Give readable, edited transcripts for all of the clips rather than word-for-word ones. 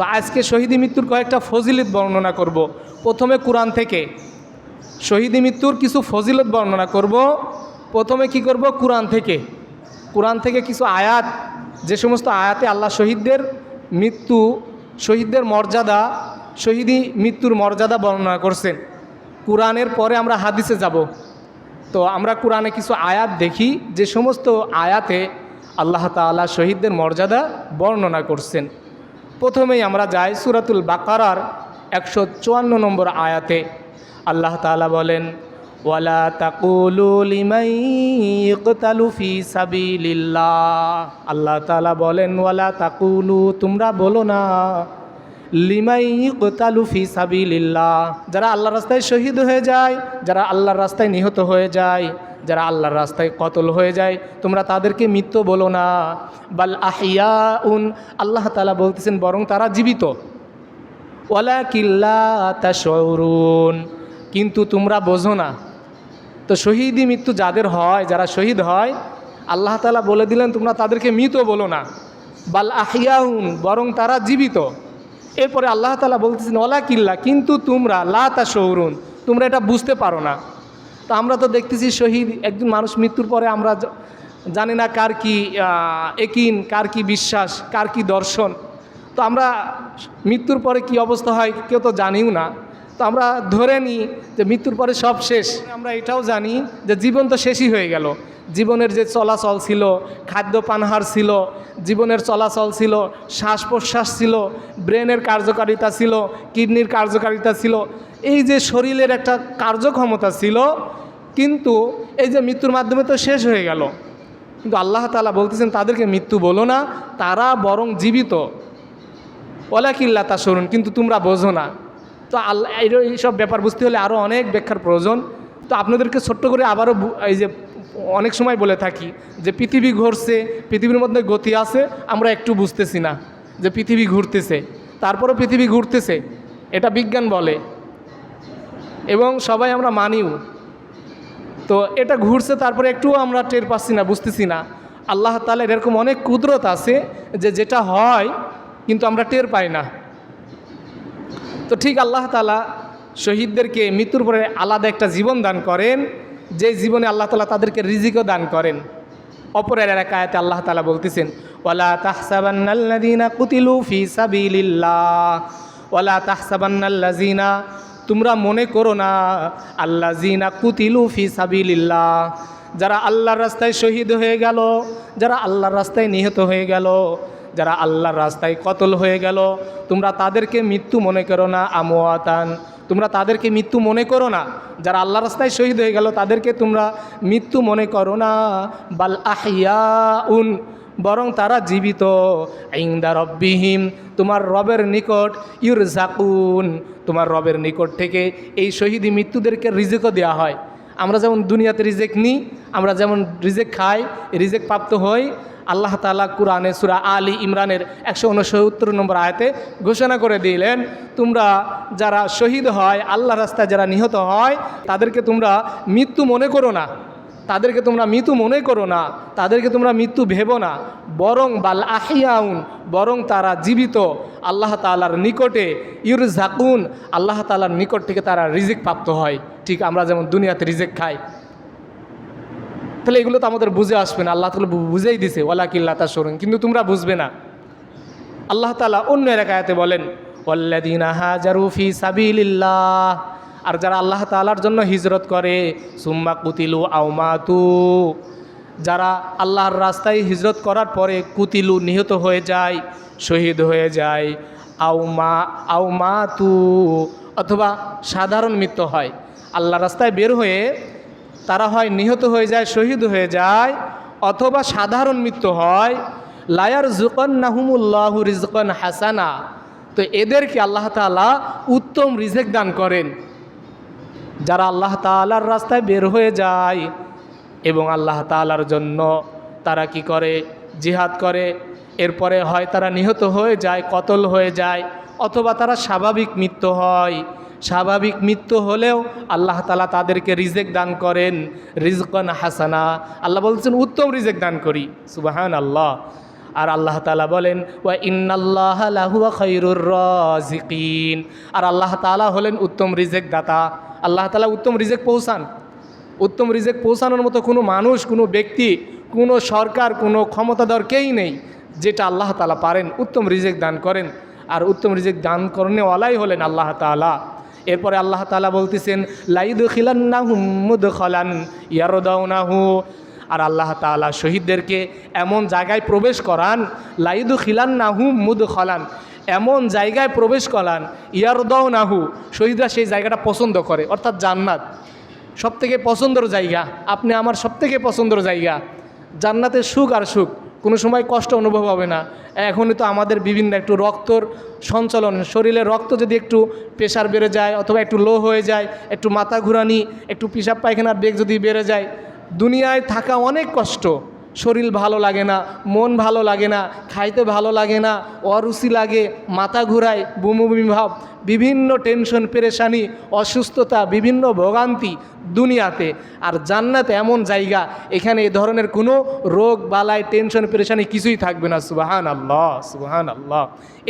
তো আজকে শহীদি মৃত্যুর কয়েকটা ফজিলত বর্ণনা করব। প্রথমে কোরআন থেকে শহীদি মৃত্যুর কিছু ফজিলত বর্ণনা করব। প্রথমে কি করব, কোরআন থেকে কিছু আয়াত, যে সমস্ত আয়াতে আল্লাহ শহীদদের মৃত্যু, শহীদদের মর্যাদা, শহীদি মৃত্যুর মর্যাদা বর্ণনা করছেন। কোরআনের পরে আমরা হাদিসে যাব। তো আমরা কোরআনে কিছু আয়াত দেখি, যে সমস্ত আয়াতে আল্লাহ তাআলা শহীদদের মর্যাদা বর্ণনা করছেন। প্রথমেই আমরা যাই সূরাতুল বাকারার 154 নম্বর আয়াতে। আল্লাহ তাআলা বলেন, ওয়ালা তাকুলু লিমান ইয়ুকতালু ফি সাবিলিল্লাহ। আল্লাহ তাআলা বলেন, ওয়ালা তাকুলু, তোমরা বলো না, লিমান ইয়ুকতালু ফি সাবিলিল্লাহ, যারা আল্লাহর রাস্তায় শহীদ হয়ে যায়, যারা আল্লাহর রাস্তায় নিহত হয়ে যায়, যারা আল্লাহর রাস্তায় কতল হয়ে যায়, তোমরা তাদেরকে মৃত্যু বলো না। বাল আহিয়াউন, আল্লাহ তাআলা বলতেছেন বরং তারা জীবিত। ওয়ালাকিন লা তাশউরুন, কিন্তু তোমরা বোঝো না। তো শহীদি মৃত্যু যাদের হয়, যারা শহীদ হয়, আল্লাহ তাআলা বলে দিলেন তোমরা তাদেরকে মৃত বলো না, বাল আহিয়াউন, বরং তারা জীবিত। এরপরে আল্লাহ তাআলা বলতেছেন ওয়ালাকিন, কিন্তু তোমরা লা তাশউরুন, তোমরা এটা বুঝতে পারো না। তো আমরা তো দেখতেছি শহীদ একজন মানুষ মৃত্যুর পরে আমরা জানি না কার কি একিন, কার কি বিশ্বাস, কার কি দর্শন। তো আমরা মৃত্যুর পরে কি অবস্থা হয় কেউ তো জানিও না। তো আমরা ধরে নিই যে মৃত্যুর পরে সব শেষ। আমরা এটাও জানি যে জীবন তো শেষই হয়ে গেল। জীবনের যে চলাচল ছিল, খাদ্য পানাহার ছিল, জীবনের চলাচল ছিল, শ্বাস প্রশ্বাস ছিল, ব্রেনের কার্যকারিতা ছিল, কিডনির কার্যকারিতা ছিল, এই যে শরীরের একটা কার্যক্ষমতা ছিল, কিন্তু এই যে মৃত্যুর মাধ্যমে তো শেষ হয়ে গেল। কিন্তু আল্লাহ তাআলা বলতেছেন তাদেরকে মৃত্যু বলো না, তারা বরং জীবিত। ওয়ালাকিন লা তাশউরুন, কিন্তু তোমরা বোঝো না। তো আল্লাহ এইসব ব্যাপার বুঝতে হলে আরও অনেক ব্যাখ্যার প্রয়োজন। তো আপনাদেরকে ছোট্ট করে আবারও এই যে অনেক সময় বলে থাকি যে পৃথিবী ঘুরছে, পৃথিবীর মধ্যে গতি আছে, আমরা একটু বুঝতেছি না যে পৃথিবী ঘুরতেছে। তারপরও পৃথিবী ঘুরতেছে, এটা বিজ্ঞান বলে এবং সবাই আমরা মানিও। তো এটা ঘুরছে, তারপরে একটুও আমরা টের পাচ্ছি না, বুঝতেছি না। আল্লাহ তাআলার এরকম অনেক কুদরত আছে যে যেটা হয় কিন্তু আমরা টের পাই না। তো ঠিক আল্লাহ তাআলা শহীদদেরকে মৃত্যুর পরে আলাদা একটা জীবন দান করেন, যে জীবনে আল্লাহ তাআলা তাদেরকে রিজিকও দান করেন। অপরের এক আয়াতে আল্লাহ তাআলা বলতেছেন, ওয়ালা তাহসাবান্নাল্লাযীনা কুতিলু ফি সাবিলিল্লাহ, ওয়ালা তাহসাবান্নাল্লাযীনা, তোমরা মনে করো না, আল্লাযীনা কুতিলু ফি সাবিলিল্লাহ, যারা আল্লাহর রাস্তায় শহীদ হয়ে গেল, যারা আল্লাহর রাস্তায় নিহত হয়ে গেল, যারা আল্লাহর রাস্তায় কতল হয়ে গেল, তোমরা তাদেরকে মৃত্যু মনে করো না। আমওয়াতান, তোমরা তাদেরকে মৃত্যু মনে করো না। যারা আল্লাহর রাস্তায় শহীদ হয়ে গেল তাদেরকে তোমরা মৃত্যু মনে করো না। বাল আহিয়াউন, বরং তারা জীবিত। ইনদা রব্বিহিম, তোমার রবের নিকট। ইউরজাকুন, তোমার রবের নিকট থেকে এই শহীদি মৃত্যুদেরকে রিজিকও দেওয়া হয়। আমরা যেমন দুনিয়াতে রিজেক নিই, আমরা যেমন রিজেক খাই, রিজেক প্রাপ্ত হই, আল্লাহ তাআলা কুরআনে সূরা আলী ইমরানের 169 নম্বর আয়াতে ঘোষণা করে দিলেন, তোমরা যারা শহীদ হয়, আল্লাহ রাস্তায় যারা নিহত হয়, তাদেরকে তোমরা মৃত্যু মনে করো না, তাদেরকে তোমরা মৃত্যু মনে করো না, তাদেরকে তোমরা মৃত্যু ভেবো না, বরং বাল আহিয়াউন, বরং তারা জীবিত আল্লাহ তাআলার নিকটে। ইউরজাকুন, আল্লাহ তাআলার নিকট থেকে তারা রিজিক প্রাপ্ত হয়। ঠিক আমরা যেমন দুনিয়াতে রিজিক খাই। তাহলে এগুলো তো আমাদের বুঝে আসবে না। আল্লাহ তাআলা বুঝেই দিছে ওয়ালাকিন লা তাশউরুন, কিন্তু তোমরা বুঝবে না। আল্লাহ তাআলা অন্য এক আয়াতে বলেন, ওয়াল্লাযীনা হাজারু ফি সাবিলিল্লাহ, আর যারা আল্লাহ তাআলার জন্য হিজরত করে, সুম্মা কুতিলু আও মাতু, যারা আল্লাহর রাস্তায় হিজরত করার পরে কুতিলু নিহত হয়ে যায়, শহীদ হয়ে যায়, আও মাতু, অথবা সাধারণ মৃত্যু হয়। আল্লাহর রাস্তায় বের হয়ে তারা হয় নিহত হয়ে যায়, শহীদ হয়ে যায়, অথবা সাধারণ মৃত্যু হয়। লায়ারযুকান্নাহুমুল্লাহু রিজকান হাসানা, তো এদেরকে আল্লাহ তাআলা উত্তম রিজিক দান করেন। যারা আল্লাহ তাআলার রাস্তায় বের হয়ে যায় এবং আল্লাহ তাআলার জন্য তারা কি করে, জিহাদ করে, এরপরে হয় তারা নিহত হয়ে যায়, কতল হয়ে যায়, অথবা তারা স্বাভাবিক মৃত্যু হয়। স্বাভাবিক মৃত্যু হলেও আল্লাহ তাআলা তাদেরকে রিজিক দান করেন, রিজকান হাসানা। আল্লাহ বলছেন উত্তম রিজিক দান করি। সুবহানাল্লাহ। আর আল্লাহ তাআলা বলেন ওয়া ইন্নাল্লাহা লাহুয়া খায়রুর রাযিকিন, আর আল্লাহ তাআলা হলেন উত্তম রিজেক দাতা। আল্লাহ তাআলা উত্তম রিজেক পৌঁছান। উত্তম রিজেক পৌঁছানোর মতো কোনো মানুষ, কোনো ব্যক্তি, কোনো সরকার, কোনো ক্ষমতাধর কেই নেই যেটা আল্লাহ তাআলা পারেন উত্তম রিজেক দান করেন। আর উত্তম রিজেক দান করনেওয়ালাই হলেন আল্লাহ তাআলা। এরপরে আল্লাহ তাআলা বলতেছেন লাইদখিলান্নাহুম মুদখালান ইয়ারদাউনাহু, আর আল্লাহ তাআলা শহীদদেরকে এমন জায়গায় প্রবেশ করান, লাইদখিলান্নাহুম মুদখালান, এমন জায়গায় প্রবেশ করান, ইয়ারদাউনাহু, শহীদরা সেই জায়গাটা পছন্দ করে, অর্থাৎ জান্নাত সবথেকে পছন্দের জায়গা। আপনি আমার সবথেকে পছন্দের জায়গা। জান্নাতের সুখ আর সুখ, কোনো সময় কষ্ট অনুভব হবে না। এখনই তো আমাদের বিভিন্ন একটু রক্তর সঞ্চালন, শরীরে রক্ত যদি একটু প্রেশার বেড়ে যায় অথবা একটু লো হয়ে যায়, একটু মাথা ঘুরানি, একটু পেশাব পায়খানার বেগ যদি বেড়ে যায়, দুনিয়ায় থাকা অনেক কষ্ট। শরীর ভালো লাগে না, মন ভালো লাগে না, খাইতে ভালো লাগে না, অরুচি লাগে, মাথা ঘুরায়, বমি বমি ভাব, বিভিন্ন টেনশন, পেরেশানি, অসুস্থতা, বিভিন্ন ভোগান্তি দুনিয়াতে। আর জান্নাতে এমন জায়গা, এখানে এ ধরনের কোনো রোগ বালাই, টেনশন, পেরেশানি কিছুই থাকবে না। সুবহান আল্লাহ, সুবহান আল্লাহ।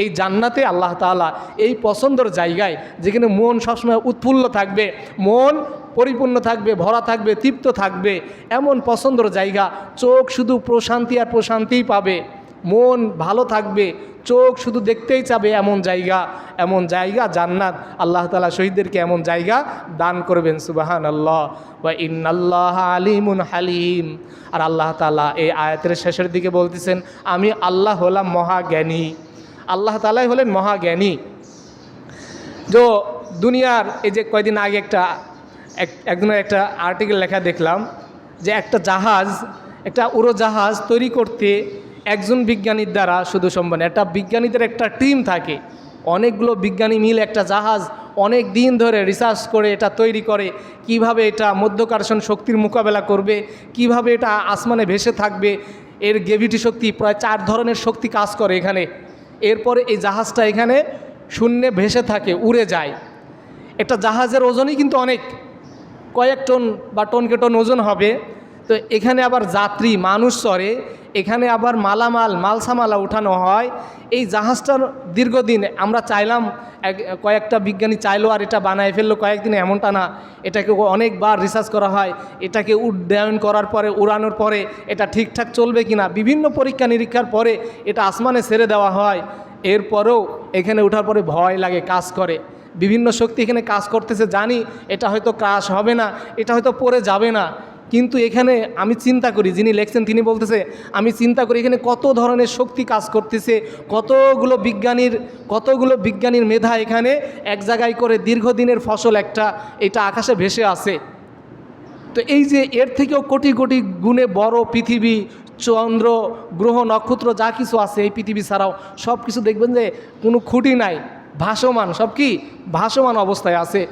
এই জান্নাতে আল্লাহ তাআলা এই পছন্দের জায়গায়, যেখানে মন সবসময় উৎফুল্ল থাকবে, মন পরিপূর্ণ থাকবে, ভরা থাকবে, তৃপ্ত থাকবে, এমন পছন্দের জায়গা। চোখ শুধু প্রশান্তি আর প্রশান্তিই পাবে, মন ভালো থাকবে, চোখ শুধু দেখতেই চাবে, এমন জায়গা, এমন জায়গা জান্নাত। আল্লাহ তাআলা শহীদদেরকে এমন জায়গা দান করবেন। সুবহান আল্লাহ। ওয়া ইন্নাল্লাহা আলিমুন হালিম, আর আল্লাহ তাআলা এই আয়াতের শেষের দিকে বলতেছেন আমি আল্লাহ হলাম মহাজ্ঞানী। আল্লাহ তাআলাই হলেন মহাজ্ঞানী। যে দুনিয়ার এই যে কয়দিন আগে একজনের একটা আর্টিকেল লেখা দেখলাম যে একটা জাহাজ, একটা উড়োজাহাজ তৈরি করতে একজন বিজ্ঞানীর দ্বারা শুধু সম্ভব না, একটা বিজ্ঞানীদের একটা টিম থাকে, অনেকগুলো বিজ্ঞানী মিলে একটা জাহাজ অনেক দিন ধরে রিসার্চ করে এটা তৈরি করে, কিভাবে এটা মধ্যাকর্ষণ শক্তির মোকাবেলা করবে, কিভাবে এটা আসমানে ভেসে থাকবে, এর গ্র্যাভিটি শক্তি, প্রায় 4 ধরনের শক্তি কাজ করে এখানে। এরপরে এই জাহাজটা এখানে শূন্যে ভেসে থাকে, উড়ে যায়। একটা জাহাজের ওজনই কিন্তু অনেক, কয়েক টন বা টনকে টন ওজন হবে। তো এখানে আবার যাত্রী মানুষ চড়ে, এখানে আবার মালসামালা উঠানো হয়। এই জাহাজটার দীর্ঘদিন আমরা চাইলাম, কয়েকটা বিজ্ঞানী চাইলো আর এটা বানায় ফেললো কয়েকদিনে, এমনটা না। এটাকে অনেকবার রিসার্চ করা হয়, এটাকে উড্ডয়ন করার পরে, উড়ানোর পরে এটা ঠিকঠাক চলবে কিনা, বিভিন্ন পরীক্ষা নিরীক্ষার পরে এটা আসমানে ছেড়ে দেওয়া হয়। এরপরেও এখানে ওঠার পরে ভয় লাগে, কাজ করে, বিভিন্ন শক্তি এখানে কাজ করতেছে, জানি এটা হয়তো ক্রাশ হবে না, এটা হয়তো পড়ে যাবে না। কিন্তু এখানে আমি চিন্তা করি, যিনি লেখছেন তিনি বলতেছে আমি চিন্তা করি এখানে কত ধরনের শক্তি কাজ করতেছে, কতগুলো বিজ্ঞানীর মেধা এখানে এক জায়গায় করে দীর্ঘদিনের ফসল একটা এটা আকাশে ভেসে আছে। তো এই যে এর থেকেও কোটি কোটি গুণে বড় পৃথিবী, চন্দ্র, গ্রহ, নক্ষত্র যা কিছু আছে এই পৃথিবী ছাড়াও সব কিছু দেখবেন যে কোনো খুঁটি নাই, ভাসমান, সব কি ভাসমান অবস্থায় আছে।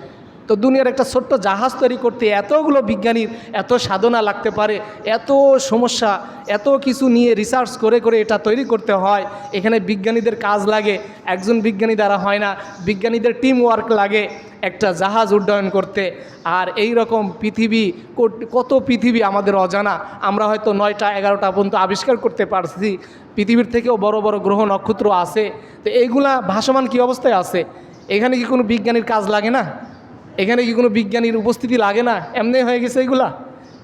তো দুনিয়ার একটা ছোট্ট জাহাজ তৈরি করতে এতগুলো বিজ্ঞানীর এত সাধনা লাগতে পারে, এত সমস্যা, এত কিছু নিয়ে রিসার্চ করে করে এটা তৈরি করতে হয়। এখানে বিজ্ঞানীদের কাজ লাগে, একজন বিজ্ঞানী দ্বারা হয় না, বিজ্ঞানীদের টিম ওয়ার্ক লাগে একটা জাহাজ উড্ডয়ন করতে। আর এই রকম পৃথিবী, কত পৃথিবী আমাদের অজানা, আমরা হয়তো 9টা 11টা পর্যন্ত আবিষ্কার করতে পারছি। পৃথিবীর থেকেও বড় বড় গ্রহ নক্ষত্র আছে। তো এইগুলা ভাসমান কি অবস্থায় আছে? এখানে কি কোনো বিজ্ঞানীর কাজ লাগে না? এখানে কি কোনো বিজ্ঞানীর উপস্থিতি লাগে না? এমনি হয়ে গেছে এগুলা,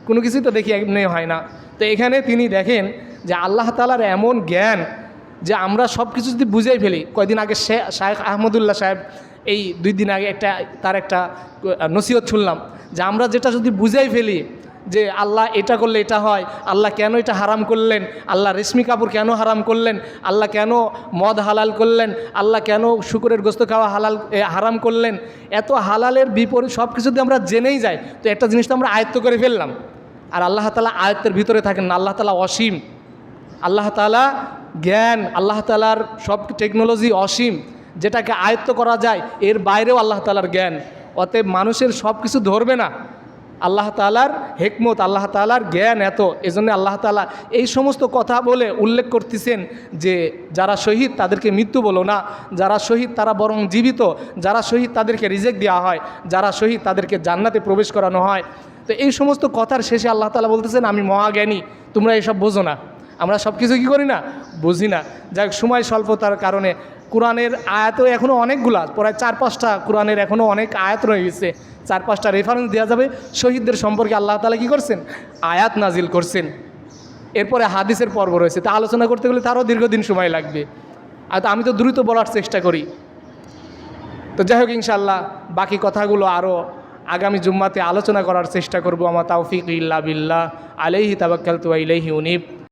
কোনো কিছুই তো দেখি এমনি হয় না। তো এখানে তিনি দেখেন যে আল্লাহ তাআলার এমন জ্ঞান যে আমরা সব কিছু যদি বুঝেই ফেলি। কয়দিন আগে শায়েখ আহমদুল্লাহ সাহেব, এই 2 দিন আগে তার একটা নসিহত শুনলাম যে আমরা যেটা যদি বুঝেই ফেলি যে আল্লাহ এটা করলে এটা হয়, আল্লাহ কেন এটা হারাম করলেন, আল্লাহ রেশমি কাপড় কেন হারাম করলেন, আল্লাহ কেন মদ হালাল করলেন, আল্লাহ কেন শুকরের গোস্ত খাওয়া হারাম করলেন, এত হালালের বিপরীত সব কিছু যদি আমরা জেনেই যাই তো একটা জিনিস তো আমরা আয়ত্ত করে ফেললাম। আর আল্লাহ তাআলা আয়ত্তের ভিতরে থাকেন না, আল্লাহ তাআলা অসীম, আল্লাহ তাআলা জ্ঞান, আল্লাহ তাআলার সব টেকনোলজি অসীম, যেটাকে আয়ত্ত করা যায় এর বাইরেও আল্লাহ তাআলার জ্ঞান। অতএব মানুষের সব কিছু ধরবে না, আল্লাহ তাআলার হিকমত, আল্লাহ তাআলার জ্ঞান এত। এজন্য আল্লাহ তাআলা এই সমস্ত কথা বলে উল্লেখ করতেছেন যে যারা শহীদ তাদেরকে মৃত্যু বলো না, যারা শহীদ তারা বরং জীবিত, যারা শহীদ তাদেরকে রিজেক দেওয়া হয়, যারা শহীদ তাদেরকে জান্নাতে প্রবেশ করানো হয়। তো এই সমস্ত কথার শেষে আল্লাহ তাআলা বলতেছেন আমি মহাজ্ঞানী, তোমরা এসব বোঝো না। আমরা সব কিছু কী করি না, বুঝি না। যাই হোক, সময় স্বল্পতার কারণে কোরআনের আয়াতও এখনও অনেকগুলা, প্রায় 4-5টা কোরআনের এখনও অনেক আয়াত রয়ে গেছে। 4-5টা রেফারেন্স দেওয়া যাবে শহীদদের সম্পর্কে। আল্লাহ তাআলা কী করছেন, আয়াত নাজিল করছেন। এরপরে হাদিসের পর্ব রয়েছে, তা আলোচনা করতে গেলে তারও দীর্ঘদিন সময় লাগবে। আর আমি তো দ্রুত বলার চেষ্টা করি। তো যাই হোক, ইনশাআল্লাহ বাকি কথাগুলো আরও আগামী জুম্মাতে আলোচনা করার চেষ্টা করব। আমার তাওফিক ইল্লা বিল্লাহ, আলাইহি তাওয়াক্কালতু ওয়া ইলাইহি উনীব।